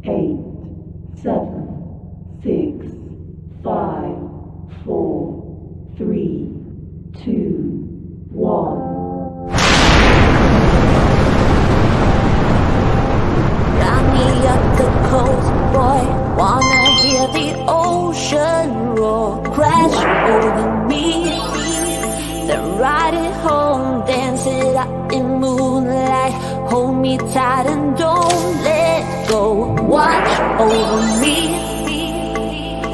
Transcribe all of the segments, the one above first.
8, 7, 6, 5, 4, 3, 2, 1. Got me up the coast, boy. Wanna hear the ocean roar crash over me. Then ride it home, dance it out in moonlight. Hold me tight and don't let go. Watch over me.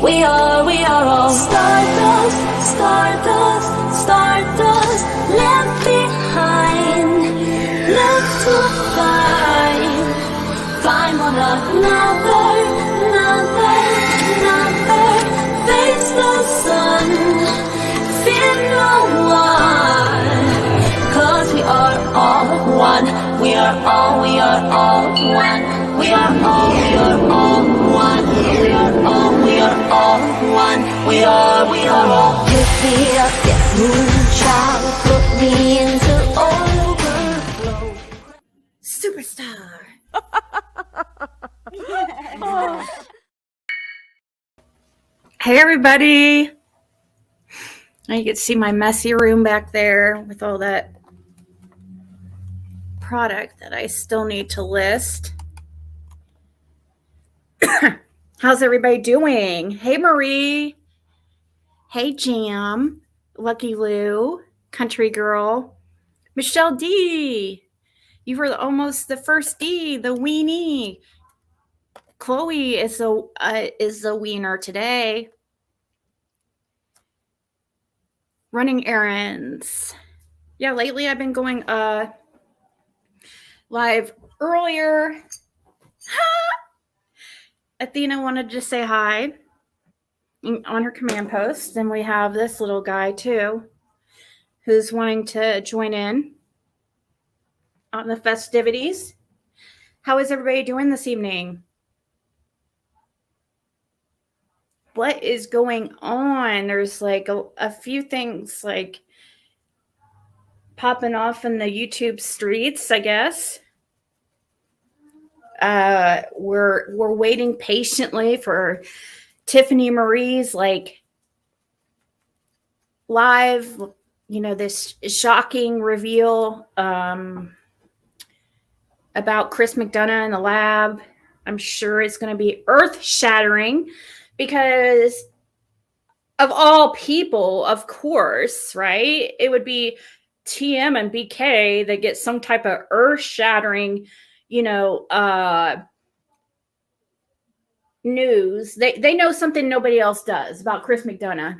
We are all stardust, stardust, stardust. Left behind, left to find. Find one another, face the sun, fear no one, 'cause we are all one, we are all one, we are all, we are all one, we are all one, we are all. Pick me up, yeah, moonchild, put me into overflow. Superstar. Hey everybody! Now you can see my messy room back there with all that product that I still need to list. How's everybody doing? Hey Marie! Hey Jam! Lucky Lou! Country Girl! Michelle D! You were almost the first D, the weenie. Chloe is the wiener today. Running errands. Yeah, lately I've been going live earlier. Athena wanted to say hi on her command post. And we have this little guy too, who's wanting to join in on the festivities. How is everybody doing this evening? What is going on? There's like a few things like popping off in the YouTube streets, I guess. We're waiting patiently for Tiffany Marie's like live, this shocking reveal about Chris McDonough in the lab. I'm sure it's going to be earth-shattering because of all people, of course, right? It would be TM and BK that get some type of earth-shattering, news. They know something nobody else does about Chris McDonough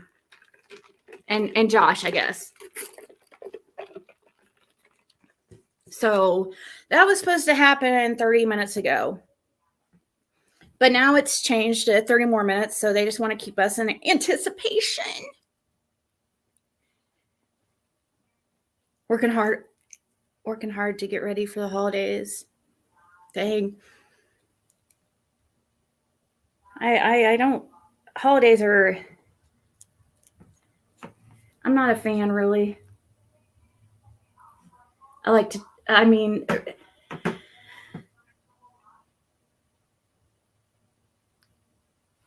and Josh, I guess. So that was supposed to happen 30 minutes ago. But now it's changed to 30 more minutes, so they just want to keep us in anticipation. Working hard to get ready for the holidays. Dang. I don't, holidays are, I'm not a fan really.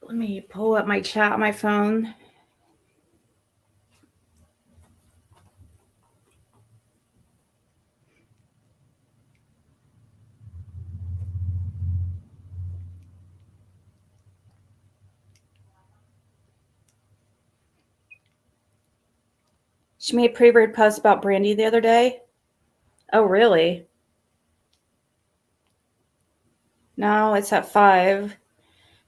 Let me pull up my chat on my phone. She made a pretty weird post about Brandy the other day. Oh, really? No, it's at 5.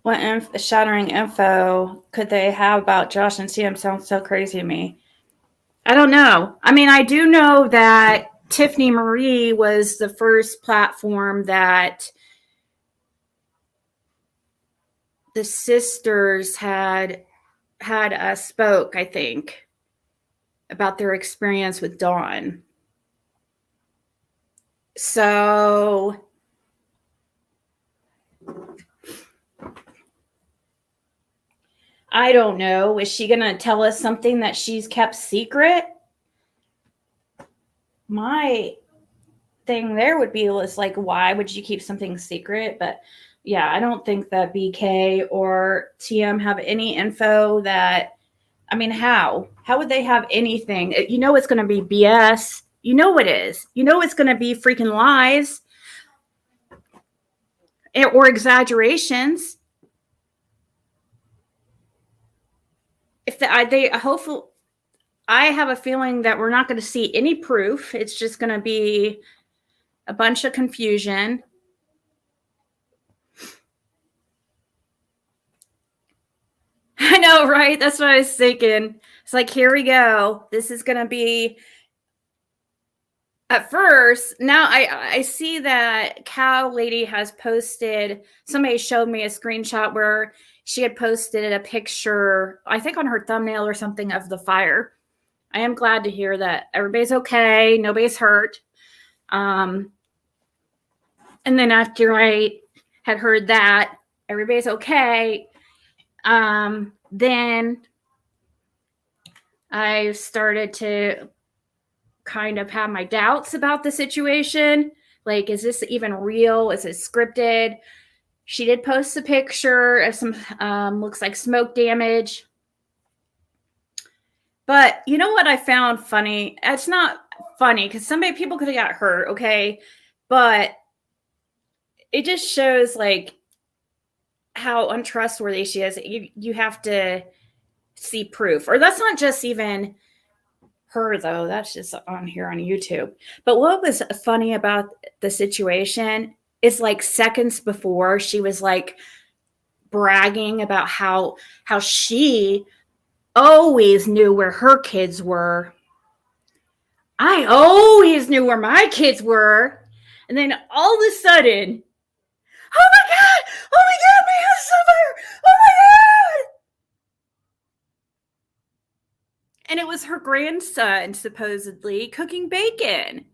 What shattering info could they have about Josh and CM? Sounds so crazy to me. I don't know. I mean, I do know that Tiffany Marie was the first platform that the sisters had spoke, I think, about their experience with Dawn. So I don't know. Is she going to tell us something that she's kept secret? My thing there would be like, why would you keep something secret? But yeah, I don't think that BK or TM have any info that, I mean, how? How would they have anything? You know, it's going to be BS. You know it is. You know it's going to be freaking lies or exaggerations. If they hopefully, I have a feeling that we're not going to see any proof. It's just going to be a bunch of confusion. I know, right? That's what I was thinking. It's like, here we go. This is going to be. At first, now I see that Cow Lady has posted. Somebody showed me a screenshot where she had posted a picture, I think on her thumbnail or something, of the fire. I am glad to hear that everybody's okay, nobody's hurt. And then after I had heard that everybody's okay, then I started to kind of have my doubts about the situation. Like, is this even real? Is it scripted? She did post a picture of some looks like smoke damage. But you know what I found funny? It's not funny because people could have got hurt, okay? But it just shows like how untrustworthy she is. You have to see proof. Or that's not just even her though, that's just on here on YouTube. But what was funny about the situation is like seconds before she was like bragging about how she always knew where her kids were. I always knew where my kids were. And then all of a sudden, oh my god, my house is on fire, oh my god. And it was her grandson supposedly cooking bacon.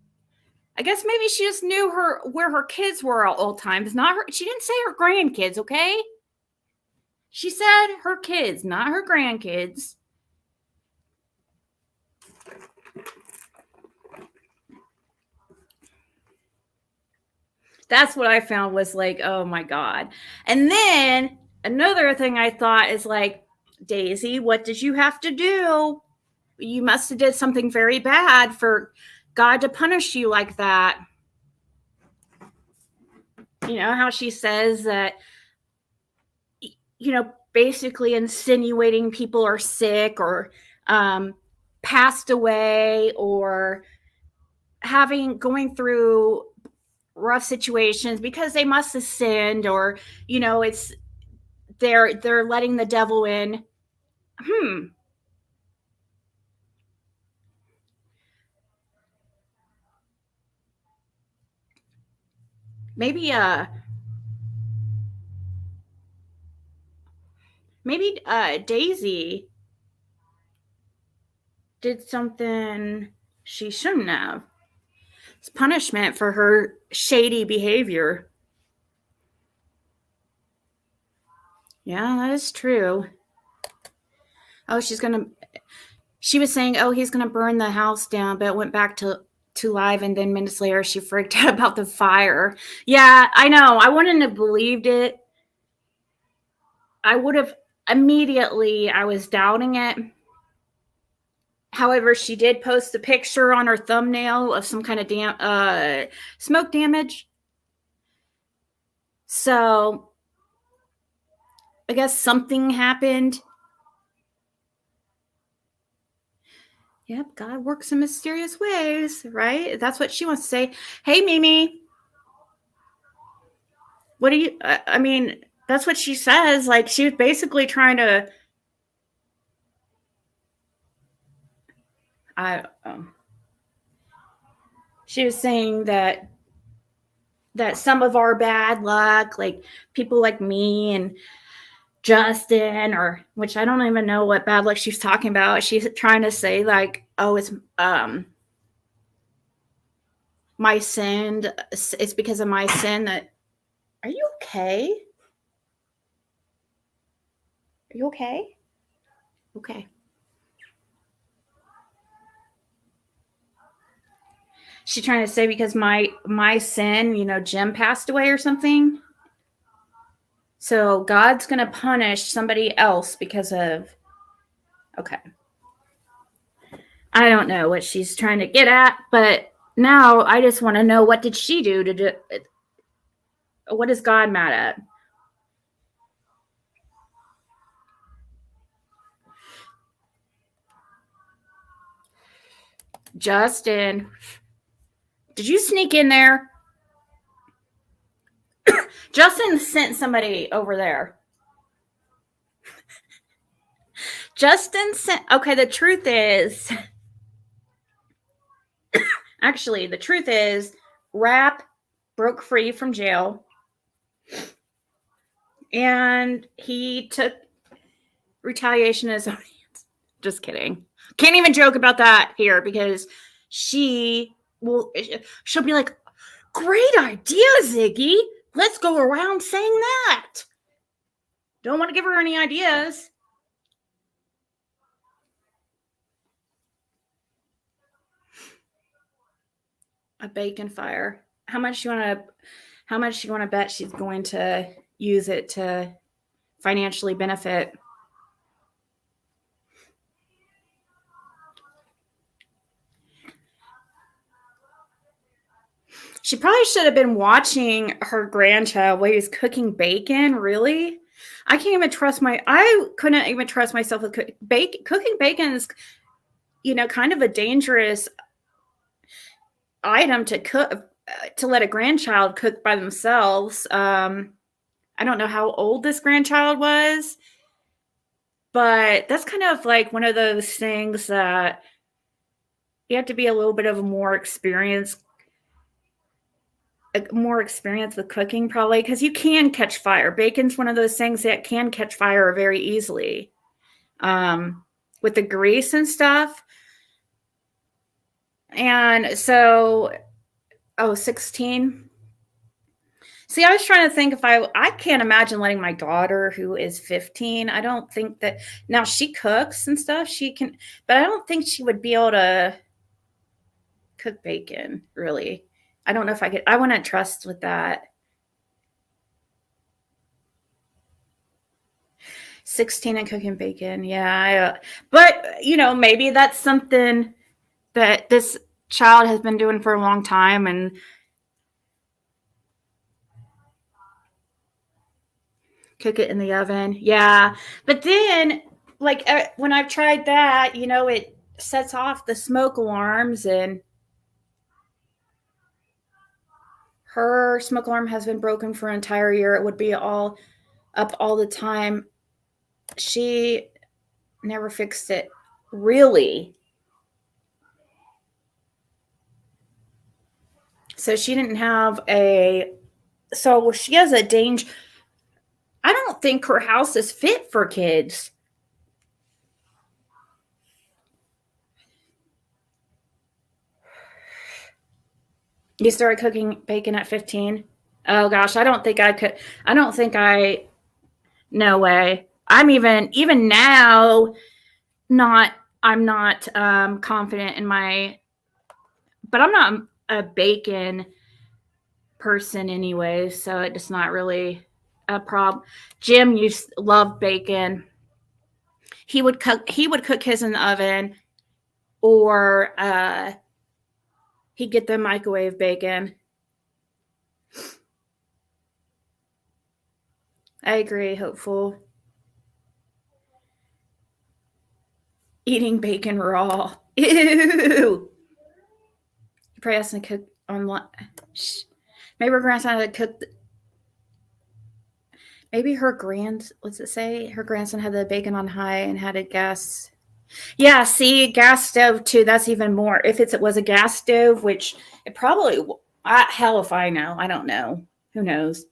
I guess maybe she just knew where her kids were at all times. Not her. She didn't say her grandkids, okay? She said her kids, not her grandkids. That's what I found was like, oh my god. And then another thing I thought is like, Daisy, what did you have to do? You must have did something very bad for God to punish you like that. You know how she says that, you know, basically insinuating people are sick or passed away or going through rough situations because they must have sinned, or you know, it's they're letting the devil in. Maybe Daisy did something she shouldn't have. It's punishment for her shady behavior. Yeah, that is true. Oh, she was saying, oh, he's gonna burn the house down, but it went back to live, and then minutes later she freaked out about the fire. Yeah, I know. I wouldn't have believed it. I would have immediately, I was doubting it. However, she did post a picture on her thumbnail of some kind of smoke damage. So I guess something happened. Yep, God works in mysterious ways, right? That's what she wants to say. Hey, Mimi, what do you, I mean, that's what she says. Like, she was basically trying to, she was saying that some of our bad luck, like people like me and Justin, or which I don't even know what bad luck she's talking about. She's trying to say like, oh, it's my sin. It's because of my sin that. Are you okay? Are you okay? Okay. She's trying to say because my sin, you know, Jim passed away or something. So God's going to punish somebody else because of. Okay. I don't know what she's trying to get at, but now I just want to know, what did she do to do? What is God mad at? Justin, did you sneak in there? Justin sent somebody over there. Justin sent. Okay, the truth is. Actually, the truth is, Rap broke free from jail. And he took retaliation as his own hands. Just kidding. Can't even joke about that here because she'll be like, great idea, Ziggy. Let's go around saying that. Don't want to give her any ideas. A bacon fire. How much you want to bet she's going to use it to financially benefit? She probably should have been watching her grandchild while he was cooking bacon. Really? I couldn't even trust myself with cooking bacon is, kind of a dangerous item to cook, to let a grandchild cook by themselves. I don't know how old this grandchild was, but that's kind of like one of those things that you have to be a little bit of a more experienced with cooking, probably, because you can catch fire. Bacon's one of those things that can catch fire very easily, with the grease and stuff. And so, 16. See, I was trying to think, if I can't imagine letting my daughter, who is 15, I don't think that, now she cooks and stuff, she can, but I don't think she would be able to cook bacon, really. I don't know if I wouldn't trust with that. 16 and cooking bacon. Yeah. But, maybe that's something that this child has been doing for a long time, and cook it in the oven. Yeah. But then, like, when I've tried that, it sets off the smoke alarms, and her smoke alarm has been broken for an entire year. It would be all up all the time. She never fixed it. Really? So she didn't have so she has a danger. I don't think her house is fit for kids. You started cooking bacon at 15? Oh gosh, I don't think I could. No way. I'm even now, I'm not confident in but I'm not a bacon person anyway, so it's not really a problem. Jim used to love bacon. He would cook his in the oven, or he'd get the microwave bacon. I agree, hopeful. Eating bacon raw. Ew. You probably has to cook online. Maybe her grandson had to cook. Maybe what's it say? Her grandson had the bacon on high and had a gas. Yeah, see, gas stove too. That's even more. If it was a gas stove, which it probably, hell if I know. I don't know. Who knows?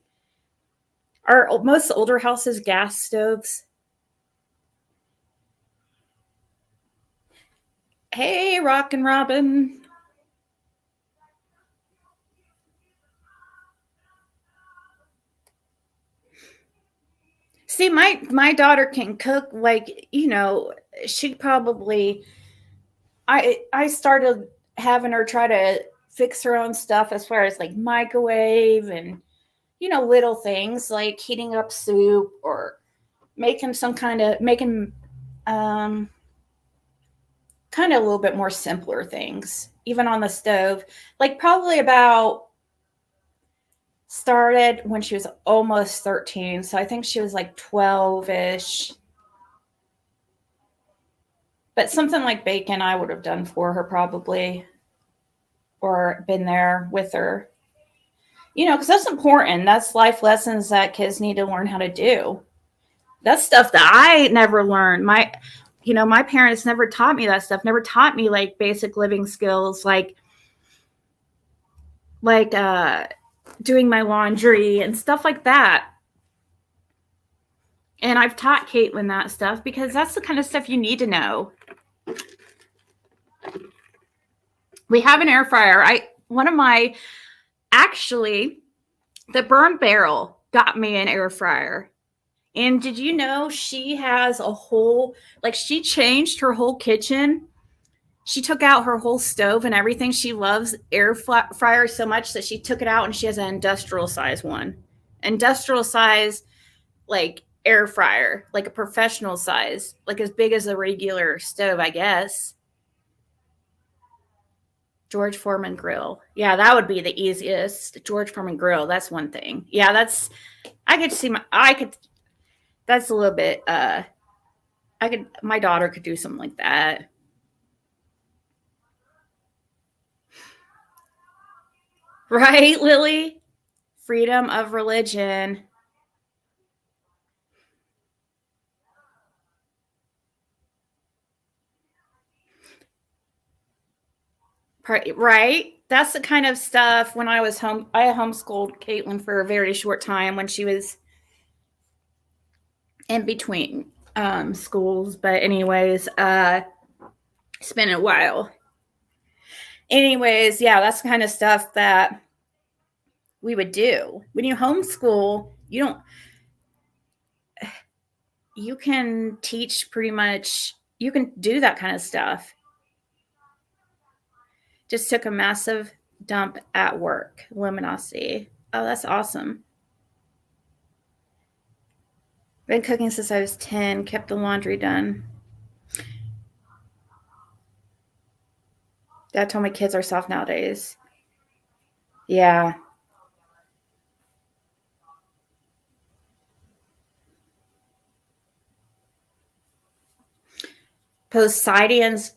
Are most older houses gas stoves? Hey, Rockin' Robin. See, my daughter can cook, like, she probably, I started having her try to fix her own stuff as far as like microwave and little things like heating up soup or making um, kind of a little bit more simpler things, even on the stove. Like probably about started when she was almost 13. So I think she was like 12-ish. But something like bacon I would have done for her probably, or been there with her. Because that's important. That's life lessons that kids need to learn how to do. That's stuff that I never learned. My parents never taught me that stuff. Never taught me like basic living skills, like doing my laundry and stuff like that. And I've taught Caitlin that stuff because that's the kind of stuff you need to know. We have an air fryer. Actually, the Burn Barrel got me an air fryer. And did you know she has she changed her whole kitchen. She took out her whole stove and everything. She loves air fryers so much that she took it out and she has an industrial size one. Industrial size, like air fryer, like a professional size, like as big as a regular stove, I guess. George Foreman grill. Yeah, that would be the easiest. George Foreman grill. That's one thing. Yeah, that's a little bit my daughter could do something like that. Right, Lily? Freedom of religion. Right? That's the kind of stuff when I was home. I homeschooled Caitlin for a very short time when she was in between schools. But anyways, it's been a while. Anyways, yeah, that's the kind of stuff that we would do. When you homeschool, you can teach pretty much, you can do that kind of stuff. Just took a massive dump at work. Luminosity. Oh, that's awesome. Been cooking since I was 10, kept the laundry done. Dad told me kids are soft nowadays. Yeah. Poseidon's.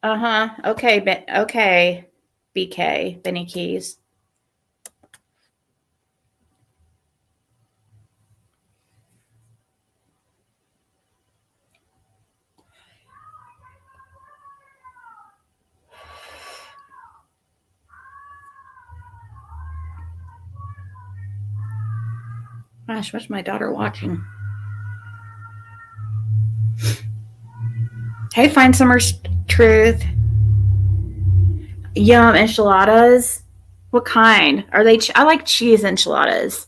Okay. Okay. BK. Benny Keys. Gosh, what's my daughter watching? Hey, Find Summer's Truth. Yum, enchiladas. What kind? Are they? I like cheese enchiladas.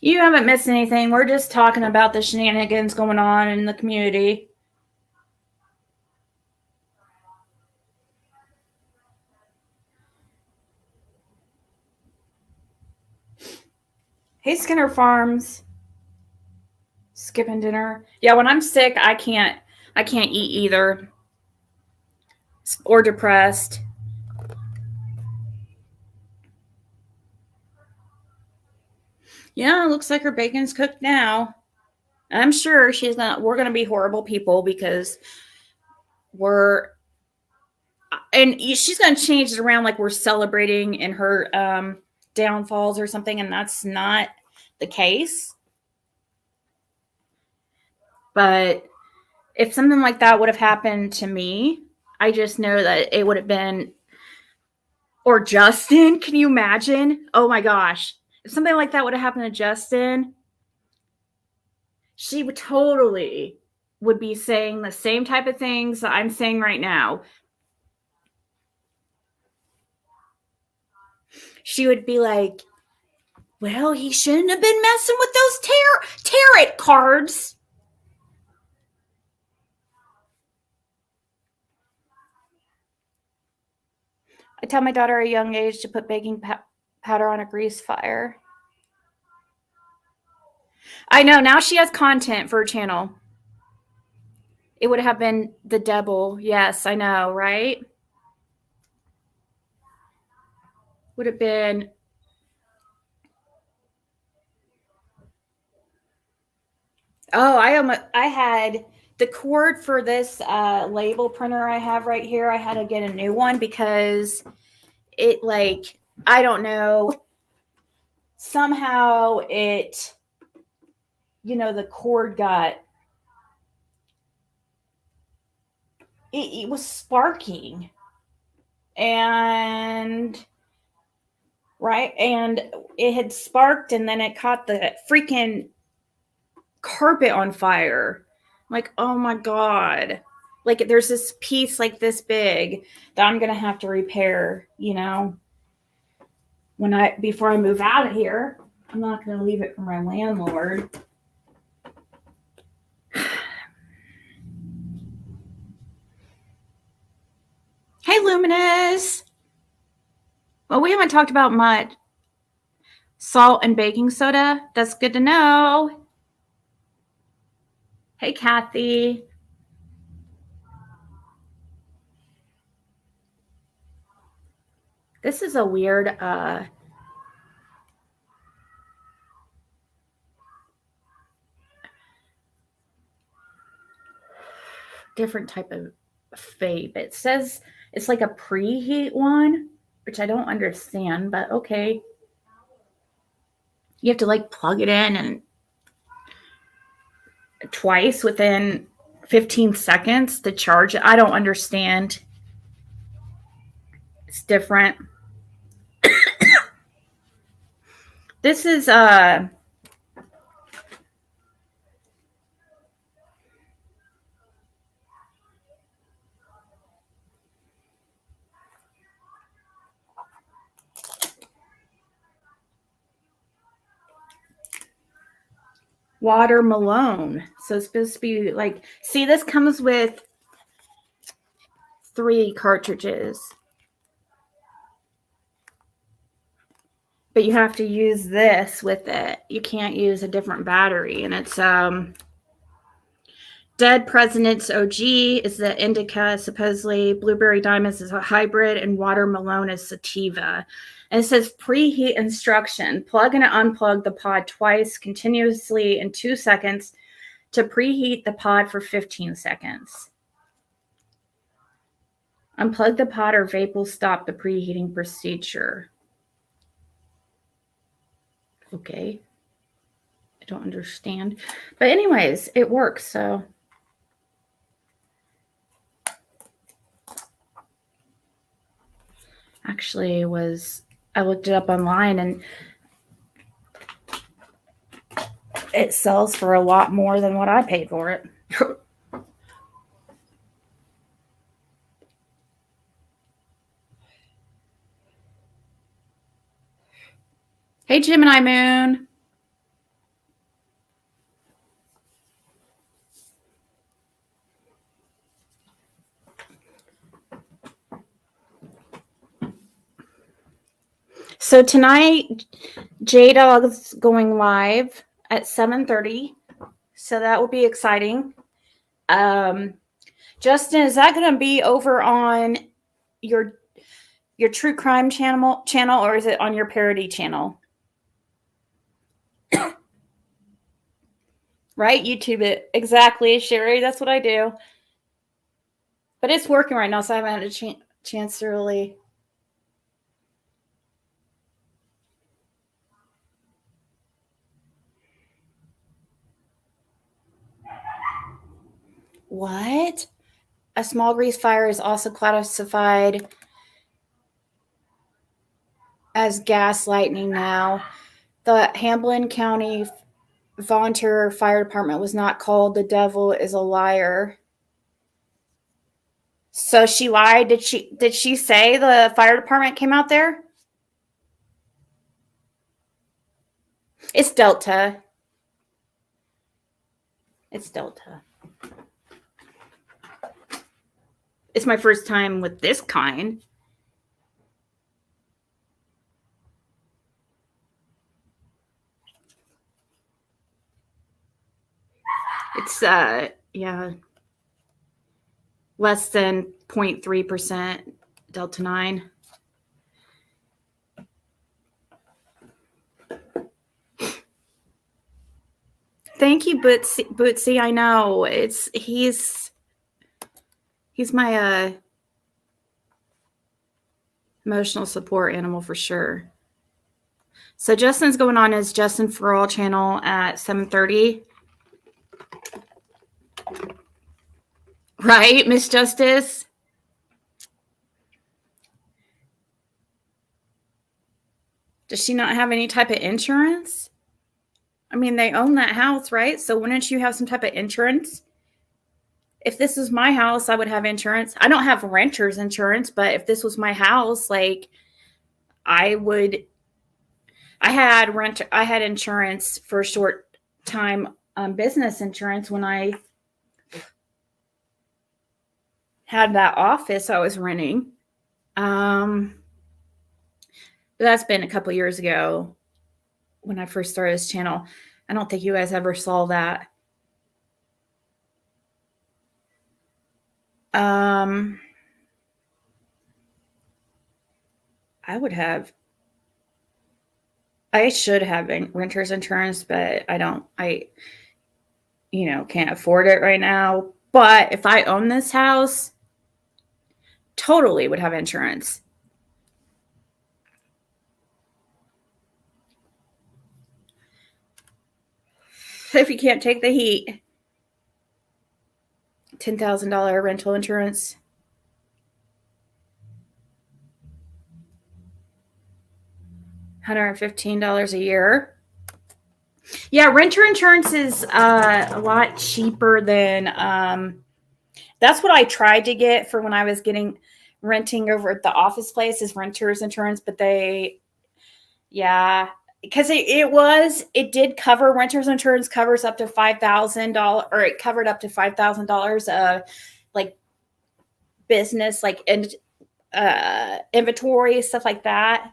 You haven't missed anything. We're just talking about the shenanigans going on in the community. Hey, Skinner Farms. Skipping dinner. Yeah, when I'm sick, I can't eat either. Or depressed. Yeah, looks like her bacon's cooked now. I'm sure we're gonna be horrible people because she's gonna change it around like we're celebrating in her downfalls or something, and that's not the case. But if something like that would have happened to me, I just know that it would have been, or Justin, can you imagine? Oh my gosh. If something like that would have happened to Justin, she would totally would be saying the same type of things that I'm saying right now. She would be like, well, he shouldn't have been messing with those tarot cards. I tell my daughter at a young age to put baking powder on a grease fire. I know, now she has content for her channel. It would have been the devil. Yes, I know, right? Would have been. Oh, I had the cord for this label printer I have right here. I had to get a new one because it, like, I don't know, somehow it, the cord got, it was sparking, and right, and it had sparked, and then it caught the freaking carpet on fire. I'm like, oh my God. Like, there's this piece like this big that I'm gonna have to repair, before I move out of here. I'm not gonna leave it for my landlord. Hey, Luminous. Well, we haven't talked about much. Salt and baking soda. That's good to know. Hey, Kathy. This is a weird different type of vape. It says it's like a preheat one, which I don't understand, but okay. You have to like plug it in and twice within 15 seconds to charge it. I don't understand. It's different. This is watermelon. So it's supposed to be like, see, this comes with 3 cartridges. But you have to use this with it. You can't use a different battery. And it's Dead President's OG is the indica. Supposedly Blueberry Diamonds is a hybrid, and watermelon is sativa. And it says preheat instruction. Plug and unplug the pod twice continuously in 2 seconds to preheat the pod for 15 seconds. Unplug the pod or vape will stop the preheating procedure. Okay. I don't understand. But anyways, it works, so. Actually, I looked it up online, and it sells for a lot more than what I paid for it. Hey, Gemini Moon. So tonight, J-Dog's going live at 7:30. So that will be exciting. Justin, is that going to be over on your true crime channel, or is it on your parody channel? Right? YouTube it. Exactly, Sherry. That's what I do. But it's working right now, so I haven't had a chance to really. What? A small grease fire is also classified as gas lightning now. The Hamblin County Volunteer Fire Department was not called. The devil is a liar. So she lied. Did she say the fire department came out there? It's Delta. It's Delta. It's my first time with this kind. It's yeah, less than 0.3% Delta 9. Thank you, Bootsy. I know he's my emotional support animal for sure. So Justin's going on his Justin for All channel at 7:30. Right, Miss Justice? Does she not have any type of insurance? I mean, they own that house, right? So wouldn't you have some type of insurance? If this was my house, I would have insurance. I don't have renter's insurance, but if this was my house, like I would. I had insurance for a short time, business insurance when I had that office I was renting. But that's been a couple years ago when I first started this channel. I don't think you guys ever saw that. I should have renter's insurance, but I don't. I can't afford it right now. But if I own this house, totally would have insurance. If you can't take the heat, $10,000 rental insurance. $115 a year. Yeah, renter insurance is a lot cheaper than. That's what I tried to get for when I was renting over at the office place is renter's insurance, but because it did cover renter's insurance covers up to $5,000, or it covered up to $5,000 like business, like inventory, stuff like that.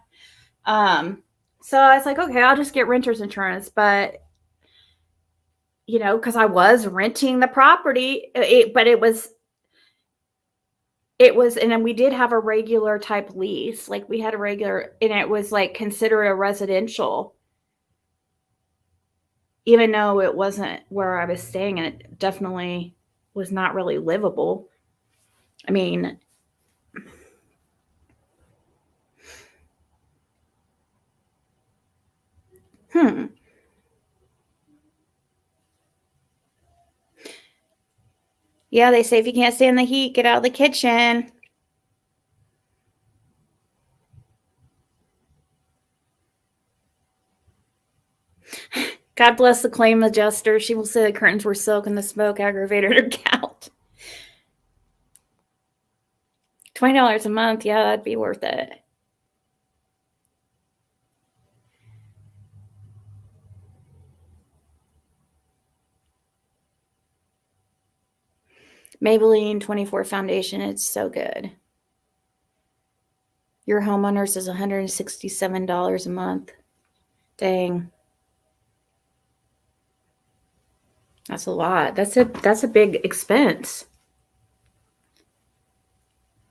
So I was like, okay, I'll just get renter's insurance, but because I was renting the property, but it was, and then we did have a regular type lease. Like we had a regular, and it was like considered a residential, even though it wasn't where I was staying, and it definitely was not really livable. I mean, Yeah, they say if you can't stand the heat, get out of the kitchen. God bless the claim adjuster. She will say the curtains were silk and the smoke aggravated her gout. $20 a month. Yeah, that'd be worth it. Maybelline 24 foundation. It's so good. Your homeowners is $167 a month. Dang. That's a lot. That's a big expense.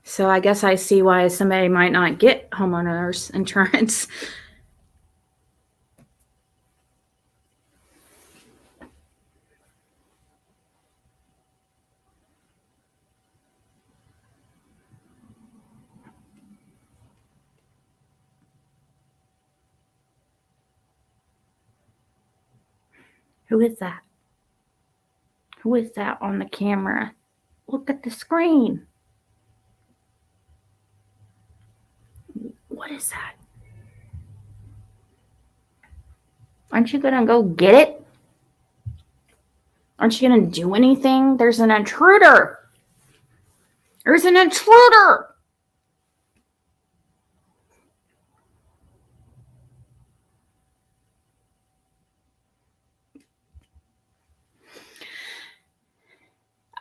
So I guess I see why somebody might not get homeowners insurance. Who is that? Who is that on the camera? Look at the screen. What is that? Aren't you going to go get it? Aren't you going to do anything? There's an intruder. There's an intruder.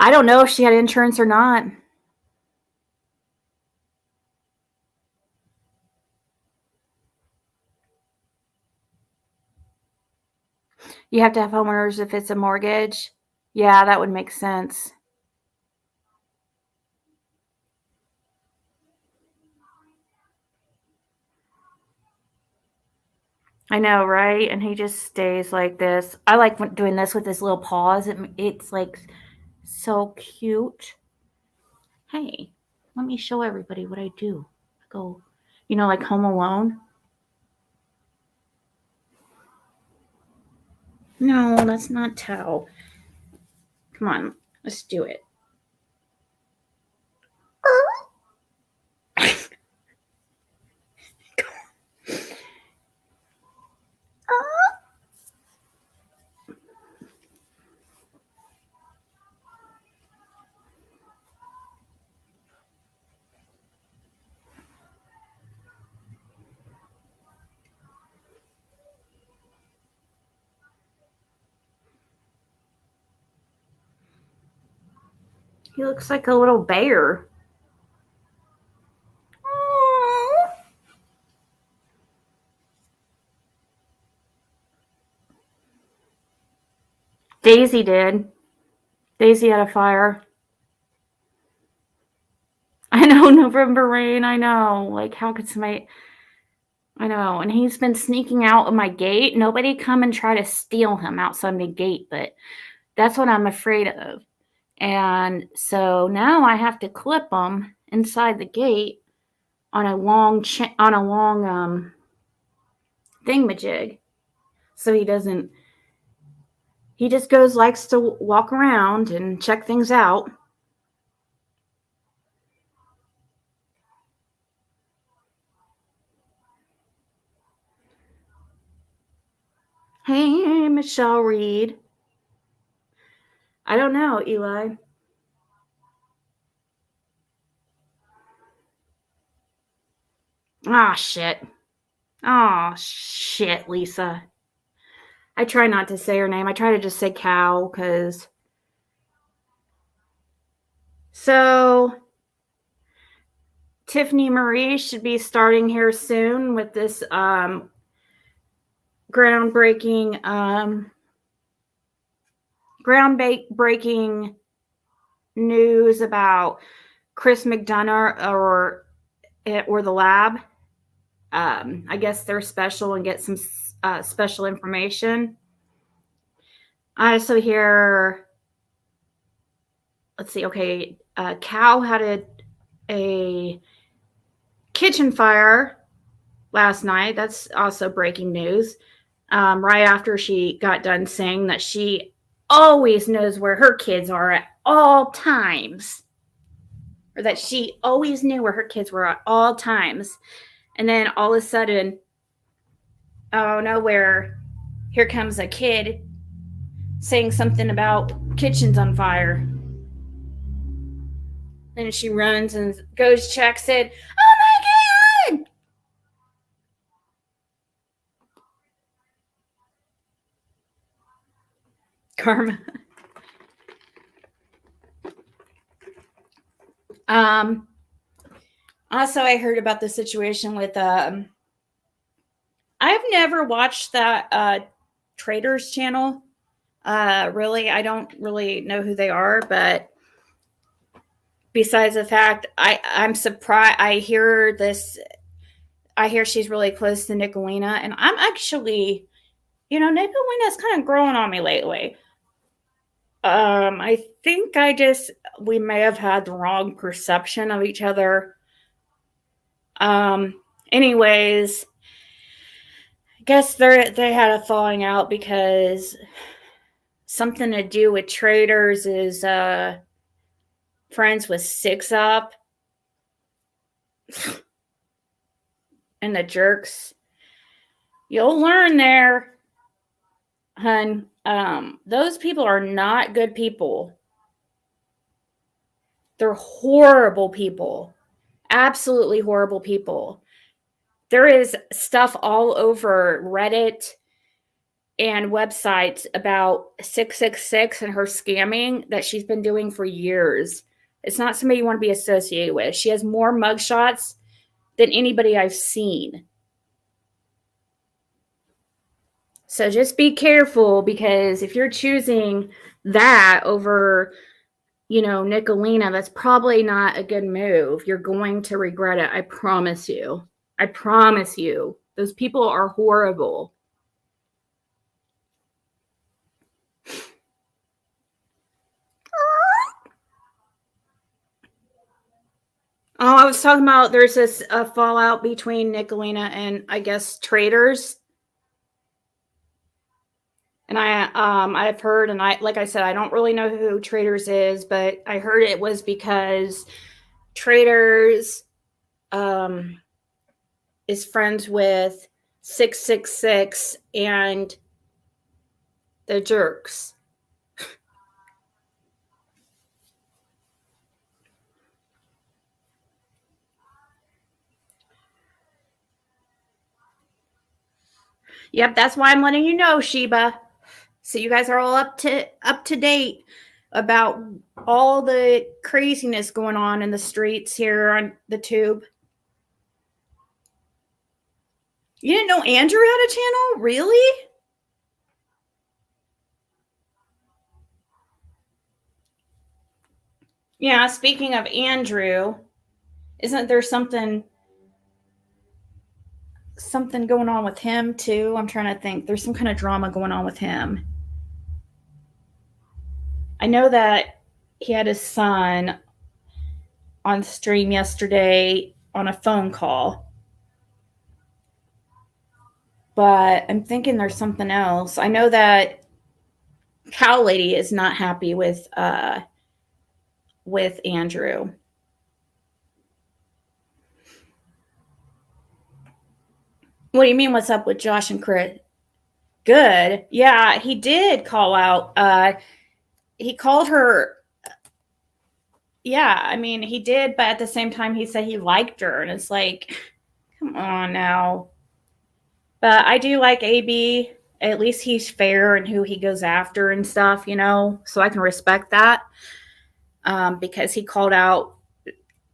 I don't know if she had insurance or not. You have to have homeowners if it's a mortgage. Yeah, that would make sense. I know, right? And he just stays like this. I like doing this with his little paws. It's like so cute. Hey, let me show everybody what I do. I go, like Home Alone. No, that's not Tao. Come on, let's do it. He looks like a little bear. Daisy did. Daisy had a fire. I know, November rain. I know. Like, how could somebody? I know. And he's been sneaking out of my gate. Nobody come and try to steal him outside my gate, but that's what I'm afraid of. And so now I have to clip him inside the gate on a long thingamajig, so he doesn't. He just likes to walk around and check things out. Hey, Michelle Reed. I don't know, Eli. Ah, shit. Oh, shit, Lisa. I try not to say her name. I try to just say cow because. So, Tiffany Marie should be starting here soon with this groundbreaking news about Chris McDonough or the lab. I guess they're special and get some special information. I also hear, let's see, okay, Cal had a kitchen fire last night. That's also breaking news. Right after she got done saying that she always knows where her kids are at all times, or that she always knew where her kids were at all times. And then all of a sudden, out of nowhere, here comes a kid saying something about kitchen's on fire. Then she runs and goes, checks it. Oh my God! Karma. Also, I heard about the situation with I've never watched that Traders channel. Really, I don't really know who they are, but besides the fact I'm surprised. I hear she's really close to Nicolina, and I'm actually, Nicolina's kind of growing on me lately. I think we may have had the wrong perception of each other. Anyways, I guess they had a falling out because something to do with Traders is friends with Six Up and the Jerks. You'll learn there, hun. Those people are not good people. They're horrible people. Absolutely horrible people. There is stuff all over Reddit and websites about 666 and her scamming that she's been doing for years. It's not somebody you want to be associated with. She has more mugshots than anybody I've seen. So just be careful, because if you're choosing that over, Nicolina, that's probably not a good move. You're going to regret it. I promise you. I promise you. Those people are horrible. Oh, I was talking about there's this fallout between Nicolina and, I guess, traders. And I've heard, and like I said, I don't really know who Traders is, but I heard it was because Traders is friends with 666 and the Jerks. Yep, that's why I'm letting you know, Sheba. So you guys are all up to date about all the craziness going on in the streets here on the tube. You didn't know Andrew had a channel? Really? Yeah, speaking of Andrew, isn't there something going on with him too? I'm trying to think. There's some kind of drama going on with him. I know that he had his son on stream yesterday on a phone call, but I'm thinking there's something else. I know that Cow Lady is not happy with Andrew. What do you mean? What's up with Josh and Chris? Good. Yeah, he did call out. He called her. Yeah, I mean, he did, but at the same time, he said he liked her, and it's like, come on now. But I do like AB. At least he's fair in who he goes after and stuff, so I can respect that. Because he called out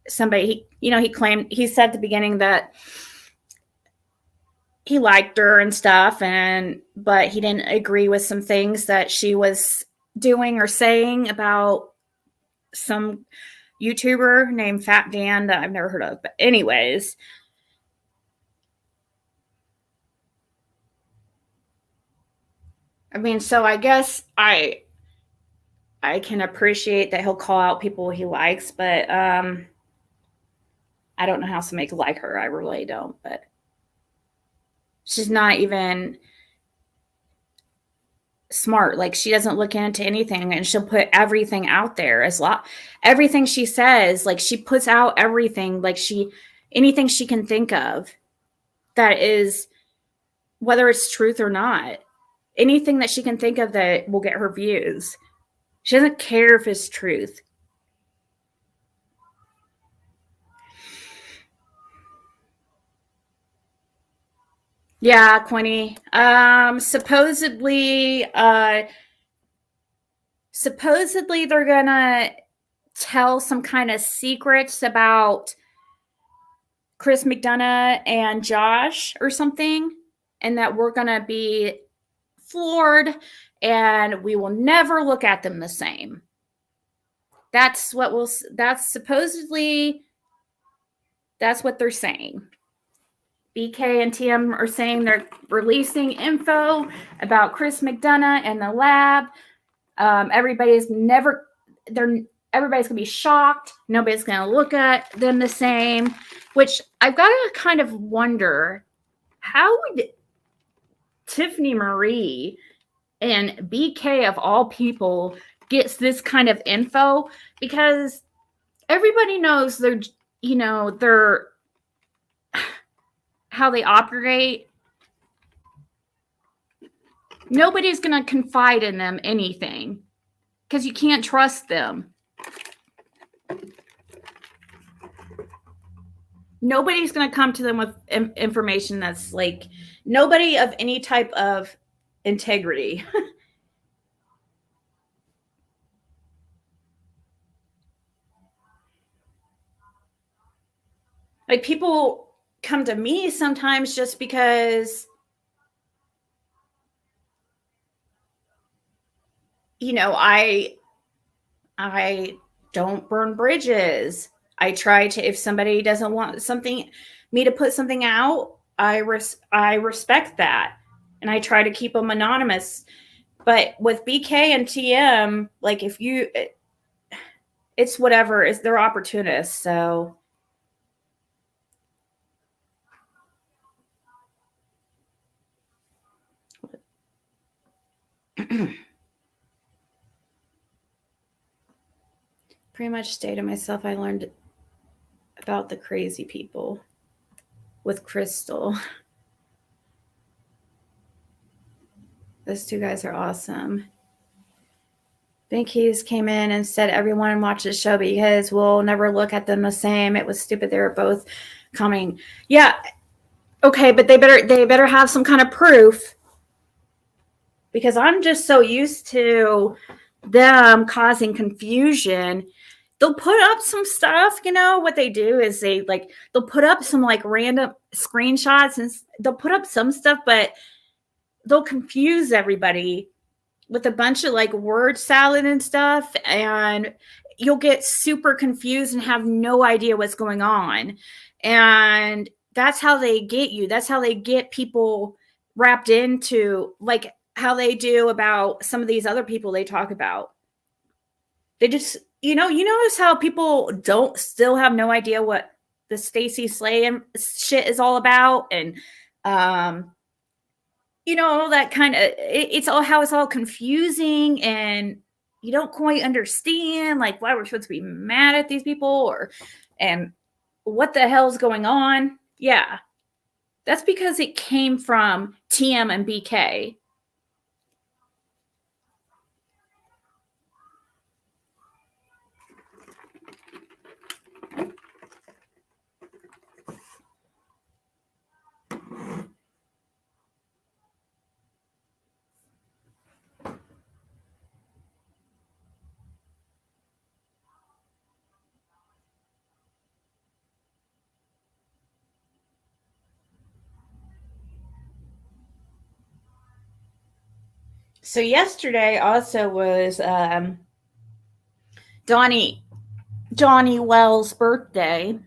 somebody. He claimed, he said at the beginning that he liked her and stuff, but he didn't agree with some things that she was doing or saying about some YouTuber named Fat Dan that I've never heard of. But anyways, I mean, so I guess I can appreciate that he'll call out people he likes, but I don't know how to make like her. I really don't. But she's not even smart. Like, she doesn't look into anything, and she'll put everything out there everything she says, like, she puts out everything, like, anything she can think of that is, whether it's truth or not, anything that she can think of that will get her views. She doesn't care if it's truth. Yeah, Quinny. Supposedly they're gonna tell some kind of secrets about Chris McDonough and Josh or something, and that we're gonna be floored and we will never look at them the same. That's supposedly that's what they're saying. BK and TM are saying they're releasing info about Chris McDonough and the lab. Everybody's gonna be shocked. Nobody's gonna look at them the same. Which I've got to kind of wonder, how would Tiffany Marie and BK of all people gets this kind of info? Because everybody knows they're how they operate. Nobody's going to confide in them anything because you can't trust them. Nobody's going to come to them with information that's like, nobody of any type of integrity. Like, people come to me sometimes just because you know, I don't burn bridges. I try to, if somebody doesn't want me to put something out, I respect that, and I try to keep them anonymous. But with BK and TM, like if you, it's whatever. It's they're opportunists, so. Pretty much stay to myself. I learned about the crazy people with Crystal. Those two guys are awesome. Big Keys came in and said everyone watch the show because we'll never look at them the same. It was stupid. They were both coming. Yeah. Okay, but they better have some kind of proof, because I'm just so used to them causing confusion. They'll put up some stuff, you know, what they do is they'll put up some like random screenshots, and they'll put up some stuff, but they'll confuse everybody with a bunch of like word salad and stuff, and you'll get super confused and have no idea what's going on. And that's how they get you. That's how they get people wrapped into, like how they do about some of these other people they talk about. They just, you notice how people don't still have no idea what the Stacey Slay shit is all about, and all that kind of, it's all how it's all confusing, and you don't quite understand like why we're supposed to be mad at these people, and what the hell's going on. Yeah, that's because it came from TM and BK. So yesterday also was Donnie Wells' birthday.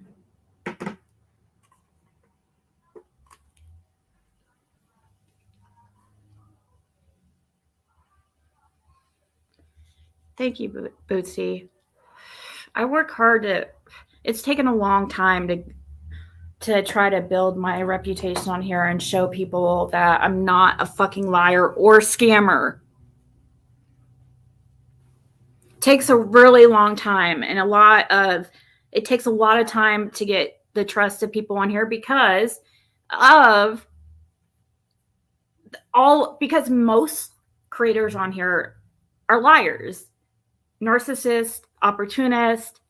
Thank you, Bootsy. I work hard to. It's taken a long time to try to build my reputation on here and show people that I'm not a fucking liar or scammer. It takes a really long time, and it takes a lot of time to get the trust of people on here because most creators on here are liars, narcissists, opportunists,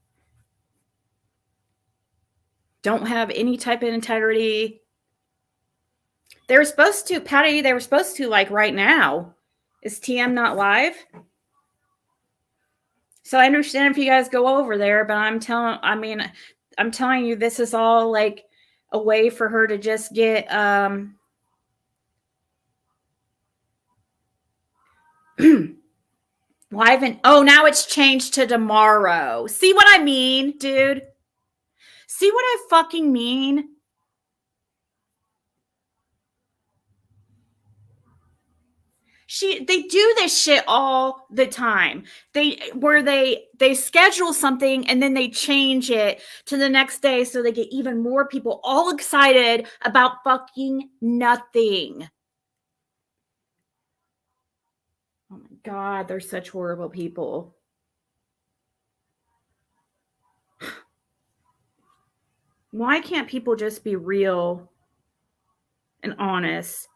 don't have any type of integrity. They were supposed to, Patty, like right now. Is TM not live? So I understand if you guys go over there, but I'm telling you, this is all like a way for her to just get live, and now it's changed to tomorrow. See what I mean, dude? See what I fucking mean? They do this shit all the time. They schedule something and then they change it to the next day so they get even more people all excited about fucking nothing. Oh my God, they're such horrible people. Why can't people just be real and honest?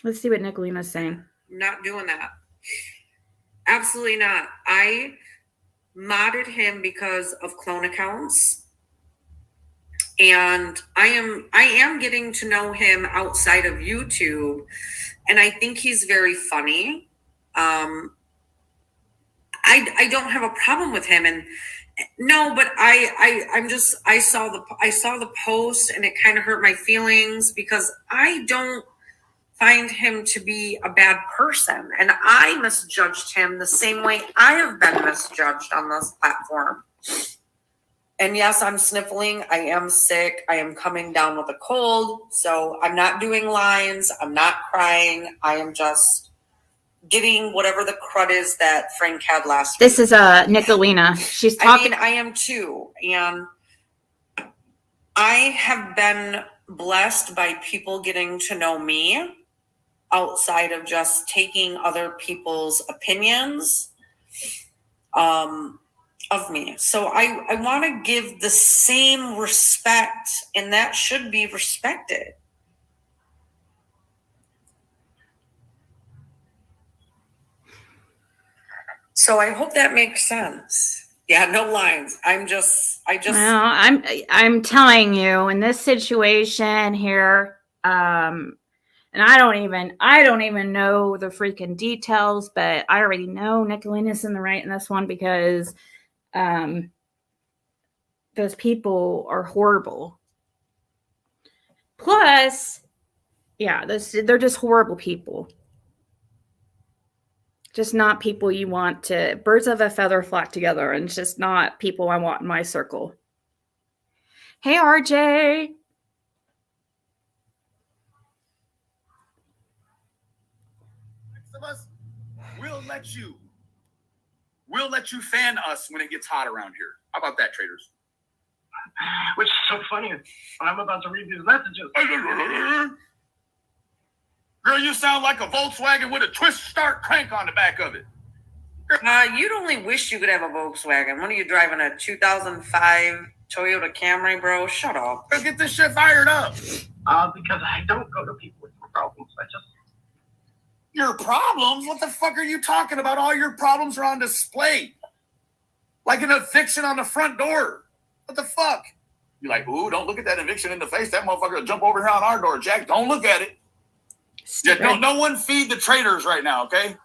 Let's see what Nicolina's saying. Not doing that. Absolutely not. I modded him because of clone accounts. And I am getting to know him outside of YouTube. And I think he's very funny. I don't have a problem with him. And No, but I saw the post and it kind of hurt my feelings because I don't find him to be a bad person, and I misjudged him the same way I have been misjudged on this platform. And yes, I'm sniffling. I am sick. I am coming down with a cold. So I'm not doing lines. I'm not crying. I am just getting whatever the crud is that Frank had last week. This is Nicolina. She's talking. I am too. And I have been blessed by people getting to know me outside of just taking other people's opinions of me. So I want to give the same respect, and that should be respected. So I hope that makes sense. Yeah, no lines. Well, I'm telling you, in this situation here, and I don't even know the freaking details, but I already know Nicolina's in the right in this one because those people are horrible. Plus, yeah, they're just horrible people. Just not people you want to, birds of a feather flock together, and it's just not people I want in my circle. Hey, RJ. Of us, we'll let you fan us when it gets hot around here. How about that, traders? Which is so funny. I'm about to read these messages. Girl, you sound like a Volkswagen with a twist start crank on the back of it. You'd only wish you could have a Volkswagen. What are you driving, a 2005 Toyota Camry, bro? Shut up. Let's get this shit fired up. Because I don't go to people with problems. Your problems? What the fuck are you talking about? All your problems are on display. Like an eviction on the front door. What the fuck? You're like, ooh, don't look at that eviction in the face. That motherfucker will jump over here on our door, Jack. Don't look at it. Yeah, no one feed the traders right now, okay?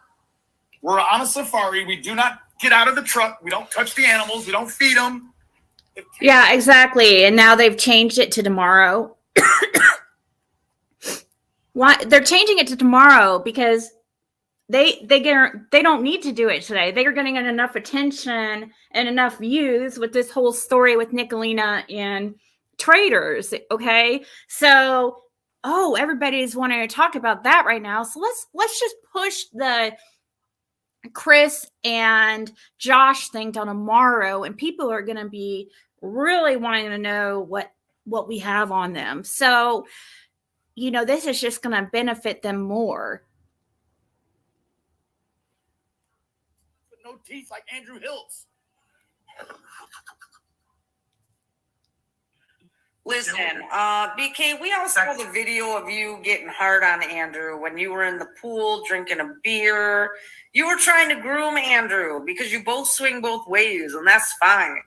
We're on a safari. We do not get out of the truck. We don't touch the animals. We don't feed them. Yeah, exactly. And now they've changed it to tomorrow. Why they're changing it to tomorrow? Because they don't need to do it today. They are getting enough attention and enough views with this whole story with Nicolina and traders. Okay, so everybody's wanting to talk about that right now. So let's just push the Chris and Josh thing till tomorrow, and people are going to be really wanting to know what we have on them. So, this is just going to benefit them more. With no teeth like Andrew Hiltz. Listen, BK, we all saw the video of you getting hard on Andrew when you were in the pool drinking a beer. You were trying to groom Andrew because you both swing both ways, and that's fine.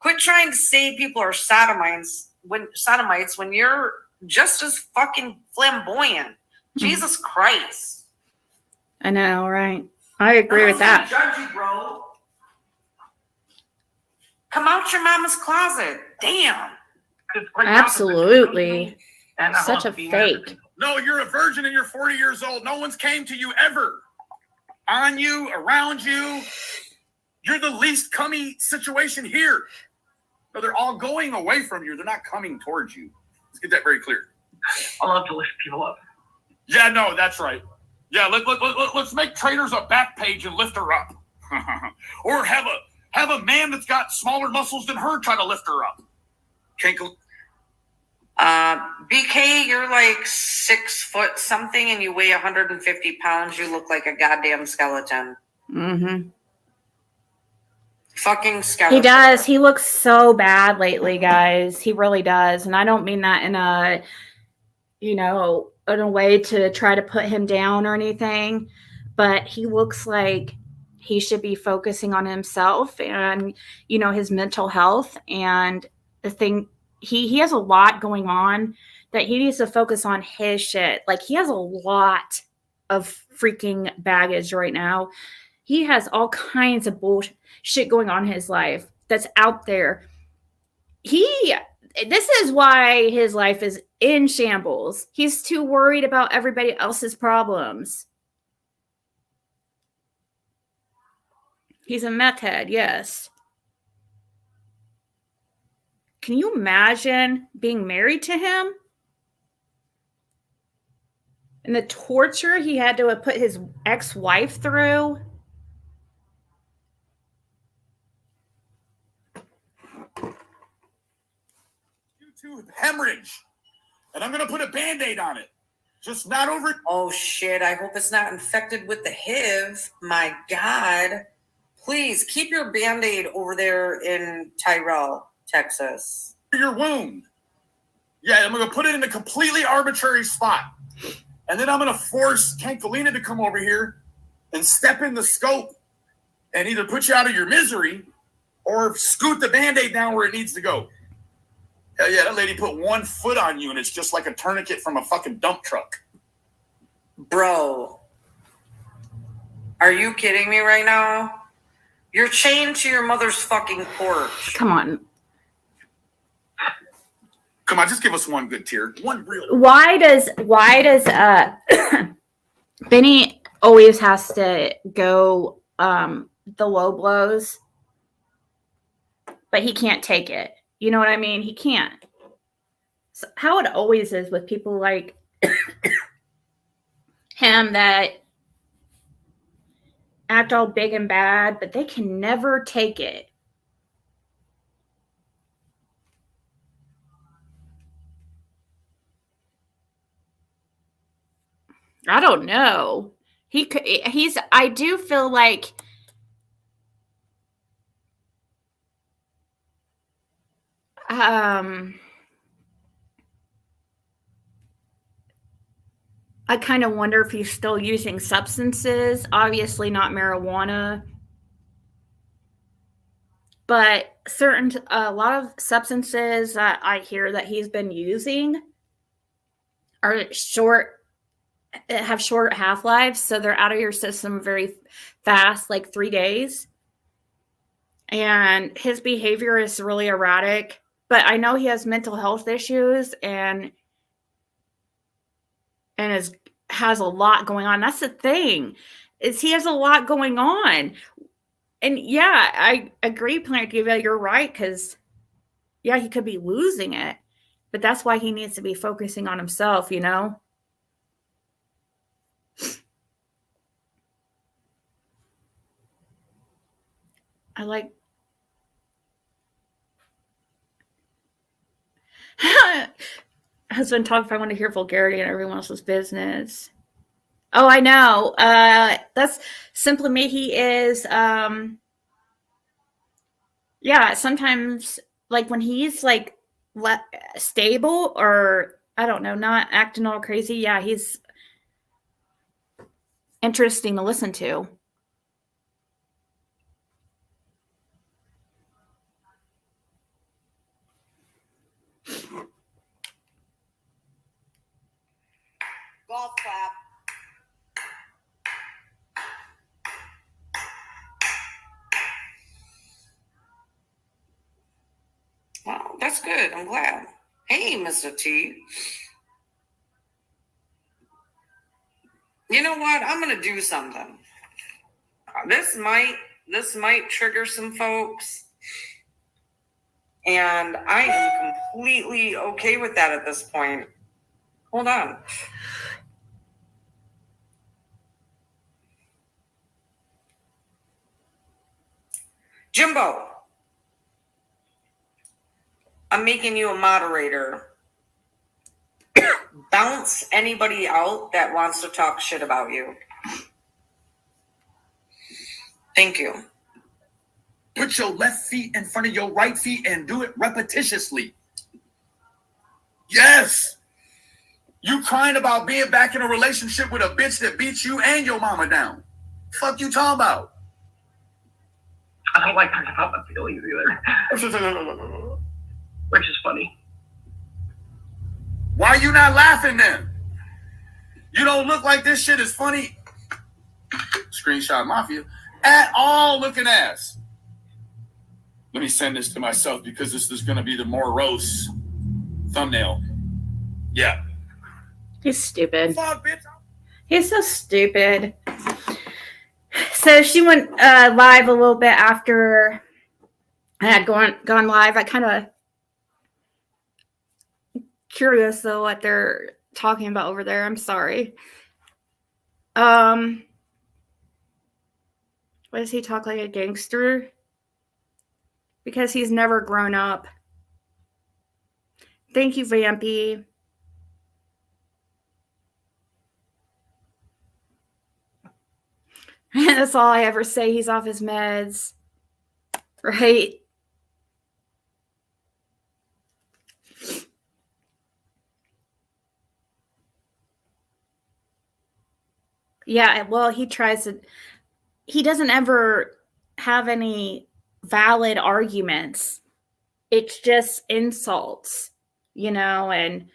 Quit trying to say people are sodomites when you're just as fucking flamboyant. Jesus Christ. I know, right? I agree with that. Judge you, bro. Come out your mama's closet. Damn. Absolutely. Such a fake. No, you're a virgin and you're 40 years old. No one's came to you ever. On you, around you. You're the least cummy situation here. No, they're all going away from you. They're not coming towards you. Let's get that very clear. I love to lift people up. Yeah, no, that's right. Yeah, let's make traders a back page and lift her up. Or have a man that's got smaller muscles than her try to lift her up. BK, you're like 6 foot something and you weigh 150 pounds. You look like a goddamn skeleton. Mm-hmm. Fucking skeleton. He does. He looks so bad lately, guys. He really does. And I don't mean that in a, in a way to try to put him down or anything, but he looks like he should be focusing on himself and, his mental health. And the thing, he has a lot going on that he needs to focus on his shit. Like, he has a lot of freaking baggage right now. He has all kinds of bullshit going on in his life. that's out there. This is why his life is in shambles. He's too worried about everybody else's problems. He's a meth head, yes. Can you imagine being married to him? And the torture he had to have put his ex-wife through? YouTube hemorrhage. And I'm going to put a Band-Aid on it. Just not over. Oh shit, I hope it's not infected with the HIV. My God. Please keep your Band-Aid over there in Tyrell, Texas. Your wound. Yeah, I'm going to put it in a completely arbitrary spot. And then I'm going to force Kankalina to come over here and step in the scope and either put you out of your misery or scoot the Band-Aid down where it needs to go. Hell yeah, that lady put 1 foot on you and it's just like a tourniquet from a fucking dump truck. Bro, are you kidding me right now? You're chained to your mother's fucking porch. Come on. Come on, just give us one good tear. One real. Why does Benny always has to go the low blows, but he can't take it? You know what I mean? He can't. So how it always is with people like him that act all big and bad, but they can never take it. I don't know. I do feel like I kind of wonder if he's still using substances, obviously not marijuana, but a lot of substances that I hear that he's been using are have short half-lives, so they're out of your system very fast, like 3 days. And his behavior is really erratic, but I know he has mental health issues and has a lot going on. That's the thing, is he has a lot going on. And yeah, I agree, Planet Diva, you're right, because yeah, he could be losing it, but that's why he needs to be focusing on himself, you know? I like husband talk if I want to hear vulgarity in everyone else's business. Oh, I know. That's simply me. He is yeah, sometimes like when he's like stable or I don't know, not acting all crazy, yeah, he's interesting to listen to. Golf clap. Wow, that's good. I'm glad. Hey, Mr. T. You know what? I'm gonna do something. This might trigger some folks, and I am completely okay with that at this point. Hold on. Jimbo, I'm making you a moderator. Bounce anybody out that wants to talk shit about you. Thank you. Put your left feet in front of your right feet and do it repetitiously. Yes. You crying about being back in a relationship with a bitch that beats you and your mama down. Fuck you talking about? I don't like talking about my feelings either. Which is funny. Why you not laughing then? You don't look like this shit is funny. Screenshot Mafia. At all looking ass. Let me send this to myself because this is going to be the morose thumbnail. Yeah. He's stupid. Fuck, bitch. He's so stupid. So she went live a little bit after I had gone live. I kind of curious though what they're talking about over there. I'm sorry. Why does he talk like a gangster? Because he's never grown up. Thank you, Vampy. That's all I ever say. He's off his meds. Right? Yeah, well, he doesn't ever have any valid arguments. It's just insults, and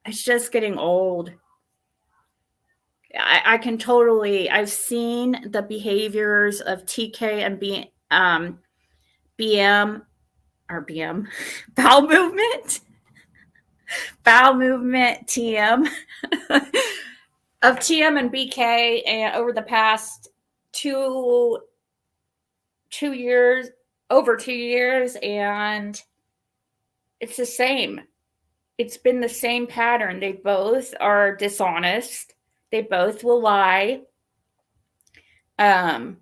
it's just getting old. I can totally, I've seen the behaviors of TK and BM, bowel movement, TM, of TM and BK and over the past 2 years, over 2 years, and it's the same. It's been the same pattern. They both are dishonest. They both will lie to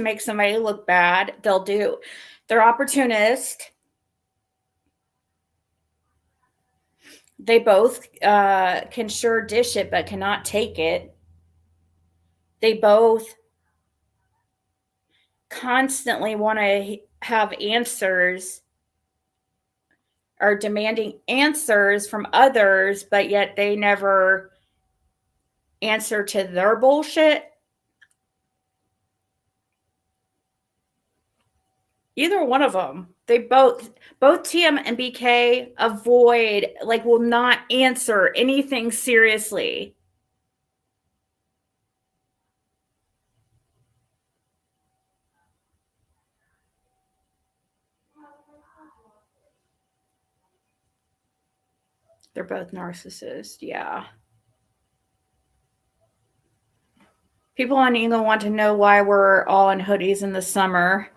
make somebody look bad. They're opportunist. They both can sure dish it, but cannot take it. They both constantly want to have answers, are demanding answers from others, but yet they never answer to their bullshit. Either one of them. They both TM and BK will not answer anything seriously. They're both narcissists, yeah. People on England want to know why we're all in hoodies in the summer.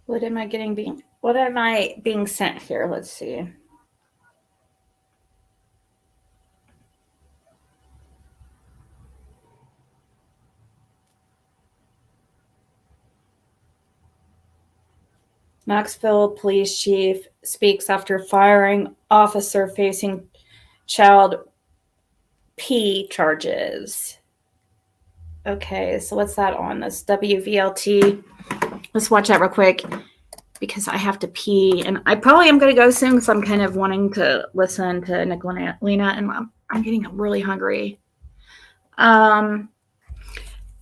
What am I being sent here? Let's see. Knoxville police chief speaks after firing officer facing child P charges. Okay, so what's that on this WVLT? Let's watch that real quick because I have to pee, and I probably am going to go soon because I'm kind of wanting to listen to Nicolina, and I'm getting really hungry.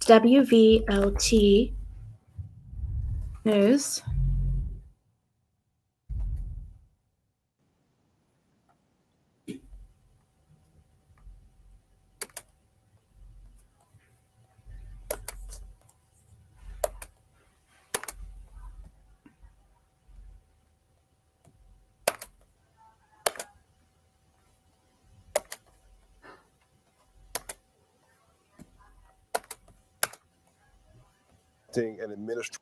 WVLT news. And administration.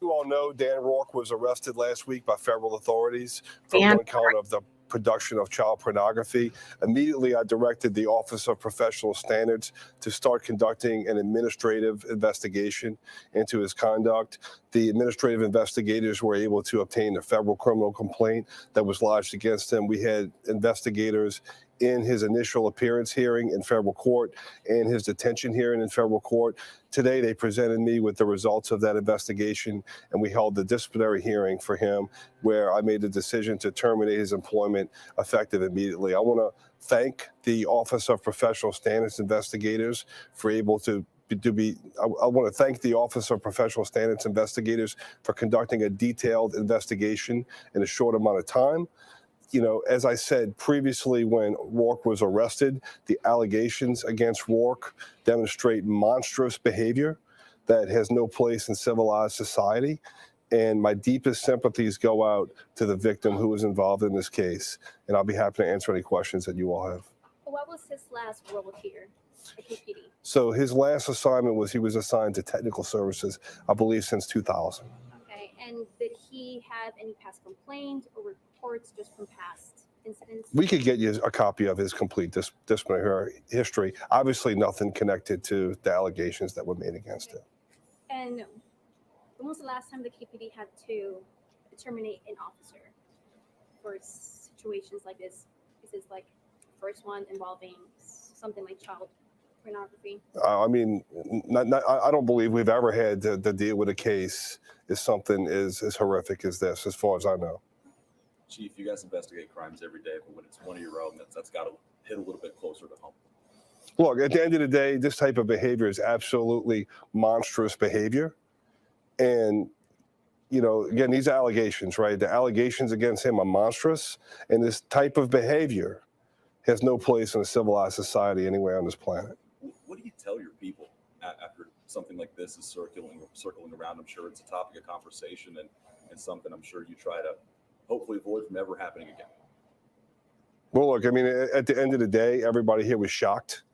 You all know Dan Rourke was arrested last week by federal authorities for one count of the production of child pornography. Immediately, I directed the Office of Professional Standards to start conducting an administrative investigation into his conduct. The administrative investigators were able to obtain a federal criminal complaint that was lodged against him. We had investigators in his initial appearance hearing in federal court and his detention hearing in federal court. Today, they presented me with the results of that investigation, and we held the disciplinary hearing for him, where I made the decision to terminate his employment effective immediately. I want to thank the Office of Professional Standards investigators for able to I want to thank the Office of Professional Standards investigators for conducting a detailed investigation in a short amount of time. As I said previously, when Rourke was arrested, the allegations against Rourke demonstrate monstrous behavior that has no place in civilized society. And my deepest sympathies go out to the victim who was involved in this case. And I'll be happy to answer any questions that you all have. What was his last role here at KPD? So his last assignment was he was assigned to technical services, I believe, since 2000. Okay, and did he have any past complaints or reports just from past incidents? We could get you a copy of his complete disciplinary history. Obviously, nothing connected to the allegations that were made against him. And when was the last time the KPD had to terminate an officer for situations like this? Is this like first one involving something like child pornography? I mean, I don't believe we've ever had to deal with a case as something as horrific as this, as far as I know. Chief, you guys investigate crimes every day, but when it's one of your own, that's got to hit a little bit closer to home. Look, at the end of the day, this type of behavior is absolutely monstrous behavior. And, again, these allegations, right? The allegations against him are monstrous. And this type of behavior has no place in a civilized society anywhere on this planet. What do you tell your people after something like this is circling around? I'm sure it's a topic of conversation and something I'm sure you try to hopefully avoid from ever happening again. Well, look, I mean, at the end of the day, everybody here was shocked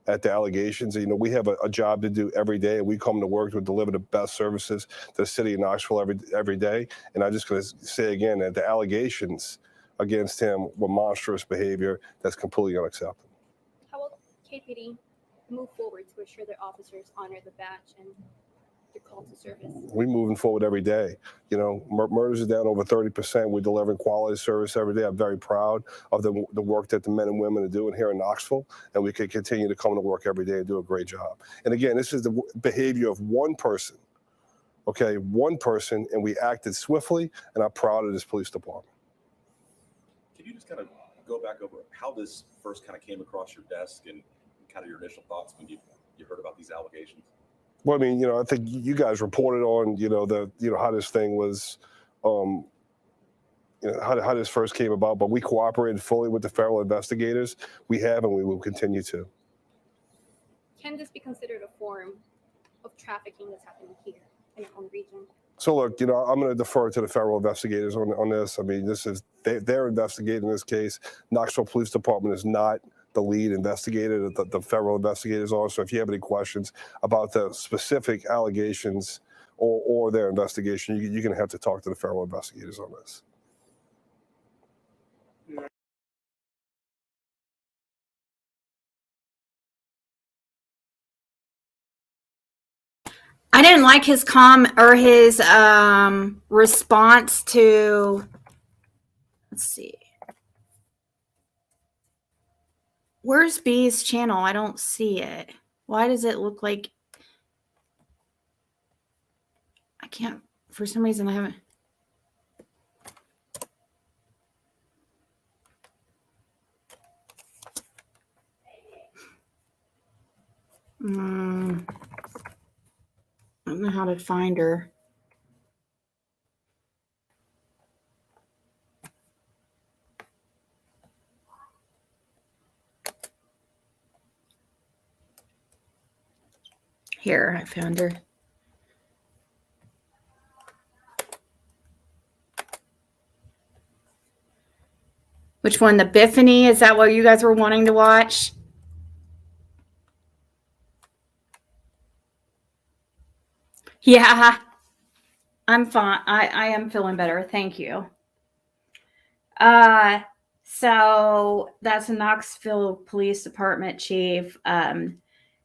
at the allegations. We have a job to do every day, and we come to work to deliver the best services to the city of Knoxville every day. And I'm just going to say again that the allegations against him were monstrous behavior that's completely unacceptable. How will KPD move forward to ensure their officers honor the badge and their call to service? We're moving forward every day. Murders are down over 30%. We're delivering quality service every day. I'm very proud of the work that the men and women are doing here in Knoxville, and we can continue to come to work every day and do a great job. And again, this is the behavior of one person, okay? One person, and we acted swiftly, and I'm proud of this police department. Can you just kind of go back over how this first kind of came across your desk and kind of your initial thoughts when you heard about these allegations? Well, I mean, I think you guys reported on, how this thing was, how this first came about, but we cooperated fully with the federal investigators. We have, and we will continue to. Can this be considered a form of trafficking that's happening here in our own region? So look, I'm going to defer to the federal investigators on this. I mean, they're investigating this case. Knoxville Police Department is not the lead investigator, the federal investigators are. So if you have any questions about the specific allegations or their investigation, you're going to have to talk to the federal investigators on this. I didn't like his his response to, let's see. Where's B's channel? I don't see it. Why does it look like I can't, for some reason I haven't. I don't know how to find her. Here, I found her. Which one? The Biffany? Is that what you guys were wanting to watch? Yeah, I'm fine. I am feeling better. Thank you. So that's a Knoxville Police Department chief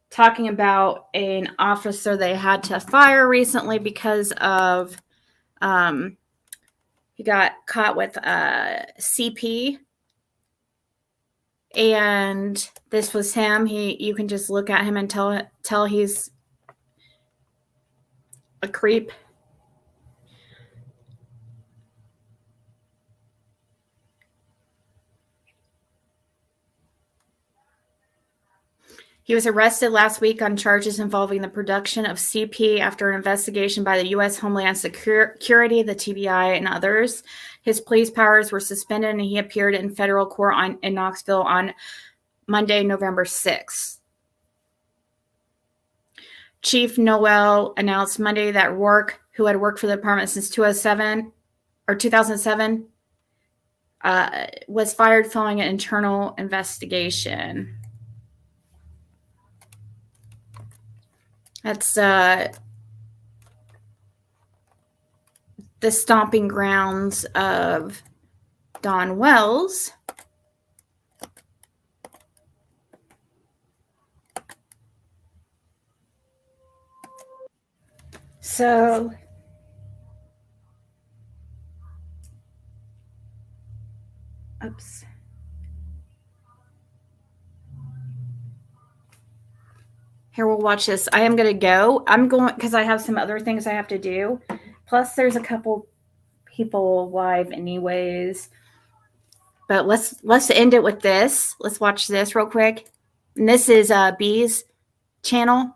talking about an officer they had to fire recently because of he got caught with CP. And this was him. You can just look at him and tell he's a creep. He was arrested last week on charges involving the production of CP after an investigation by the U.S. Homeland Security, the TBI, and others. His police powers were suspended, and he appeared in federal court in Knoxville on Monday, November 6th. Chief Noel announced Monday that Rourke, who had worked for the department since 2007, was fired following an internal investigation. That's the stomping grounds of Don Wells. So oops. Here, we'll watch this. I am going to go. I'm going because I have some other things I have to do. Plus, there's a couple people live anyways. But let's end it with this. Let's watch this real quick. And this is B's channel.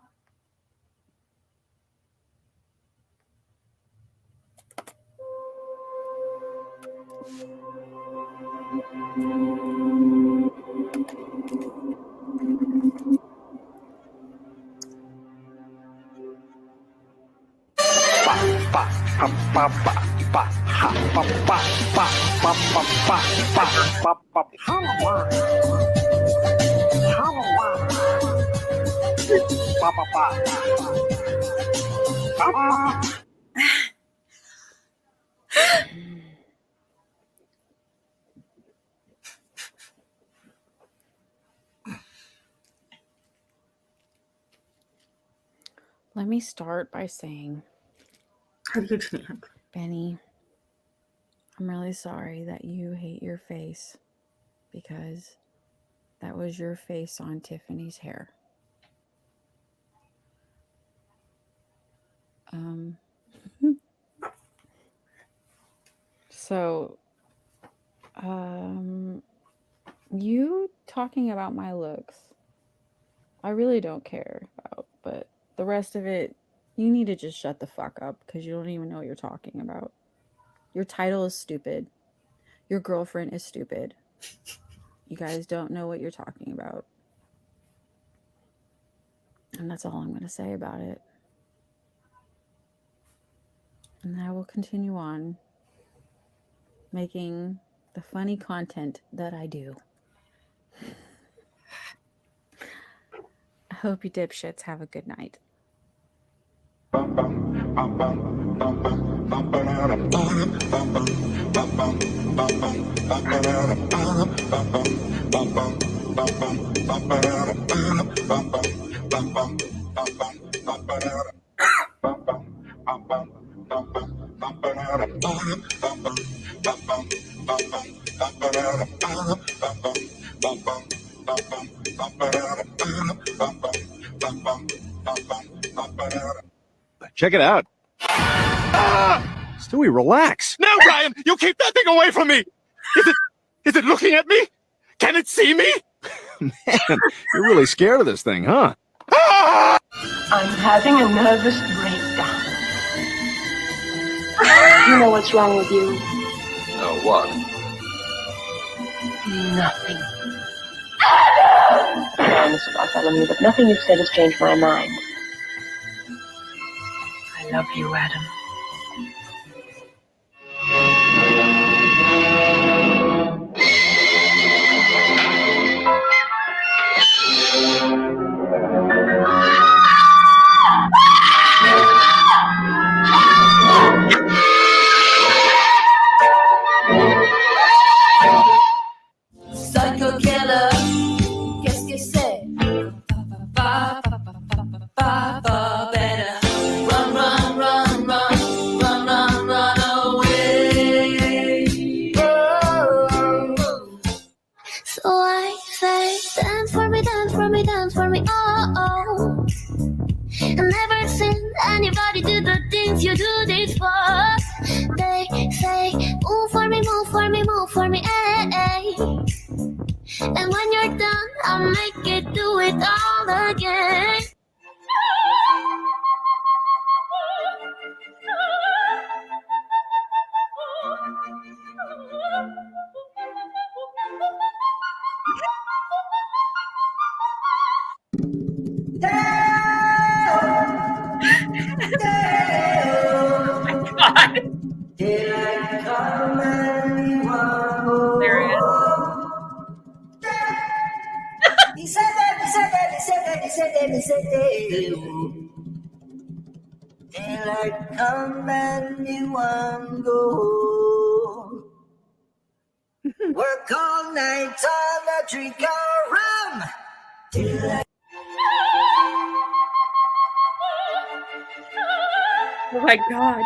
Let me start by saying, Benny, I'm really sorry that you hate your face, because that was your face on Tiffany's hair. So, you talking about my looks, I really don't care about, but the rest of it, you need to just shut the fuck up, because you don't even know what you're talking about. Your title is stupid. Your girlfriend is stupid. You guys don't know what you're talking about. And that's all I'm going to say about it. And I will continue on making the funny content that I do. I hope you dipshits have a good night. Check it out. Stewie, relax. No, Brian, you keep that thing away from me. Is it looking at me? Can it see me? Man, you're really scared of this thing, huh? I'm having a nervous breakdown. You know what's wrong with you? Oh, what? Nothing. I promise, Bartholomew, but nothing you've said has changed my mind. I love you, Adam. Psycho killer, qu'est-ce que c'est? Better run, run, run, run, run, run, run away. So I say, dance for me, dance for me, dance for me, oh, oh. I've never seen anybody do the things you do this for. They say, move for me, move for me, move for me, eh, eh. And when you're done, I'll make it do it all all again. God. There it is. He said that, he said that, he said that, he said that, he said that. Daylight come and me one go. Work all night on a drink of rum. Daylight. Oh my God.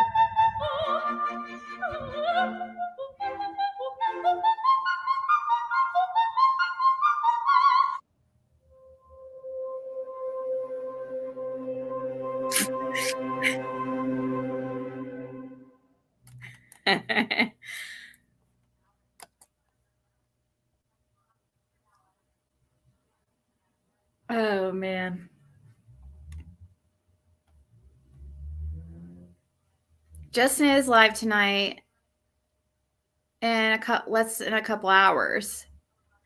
Oh man. Justin is live tonight in less than a couple hours.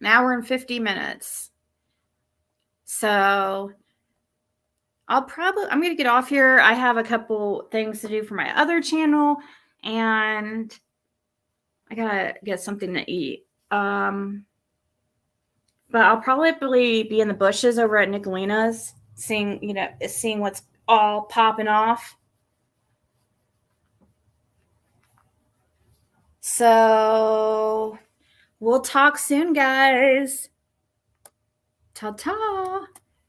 An hour and 50 minutes. So I'm going to get off here. I have a couple things to do for my other channel and I got to get something to eat. But I'll probably be in the bushes over at Nicolina's seeing what's all popping off. So we'll talk soon, guys. Ta-ta.